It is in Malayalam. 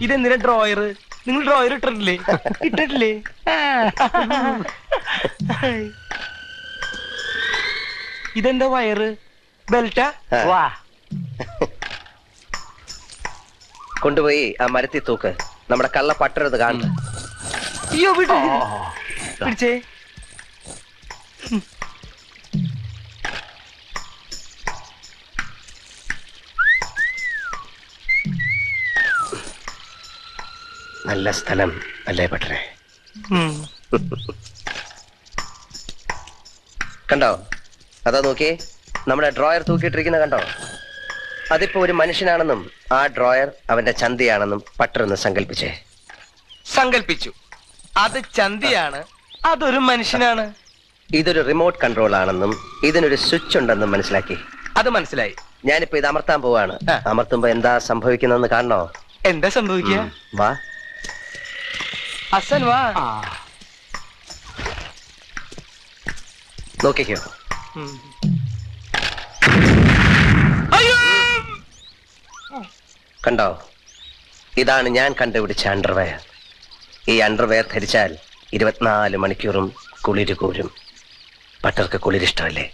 ഇതെന്തിനാ ഡ്രോയർ? നിങ്ങൾ ഡ്രോയർ ഇട്ടിട്ടില്ലേ? ഇട്ടിട്ടില്ലേ? ഇതെന്താ വയറ്? ബെൽറ്റാ? വാ കൊണ്ടുപോയി ആ മരത്തിൽ തൂക്ക്. നമ്മുടെ കള്ള പട്ടരുത് കാണുന്നു. അയ്യോ വിട്ടു പിടിച്ചേ. നല്ല സ്ഥലം അല്ലേ പട്ടരെ? കണ്ടോ? അതാ നോക്കിയേ, നമ്മുടെ ഡ്രോയർ തൂക്കിയിട്ടിരിക്കുന്ന കണ്ടോ? അതിപ്പോ ഒരു മനുഷ്യനാണെന്നും ആ ഡ്രോയർ അവന്റെ ചന്തിയാണെന്നും പട്ടറൊന്ന് സങ്കല്പിച്ചേ. സങ്കല്പിച്ചു. അത് ചന്തിയാണ്, അതൊരു മനുഷ്യനാണ്. ഇതൊരു റിമോട്ട് കൺട്രോൾ ആണെന്നും ഇതിനൊരു സ്വിച്ച് ഉണ്ടെന്നും മനസ്സിലാക്കി. അത് മനസ്സിലായി. ഞാനിപ്പോ ഇത് അമർത്താൻ പോവാണ്. അമർത്തുമ്പോ എന്താ സംഭവിക്കുന്നതെന്ന് കാണണോ? എന്താ സംഭവിക്കുക? വാ ഹസൻ, വാ. നോക്കിക്കോ. കണ്ടോ? ഇതാണ് ഞാൻ കണ്ടുപിടിച്ച അണ്ടർവെയർ. ഈ അണ്ടർവെയർ ധരിച്ചാൽ 24 മണിക്കൂറും കുളിര് കൂരും. പട്ടർക്ക് കുളിരിഷ്ടമല്ലേ?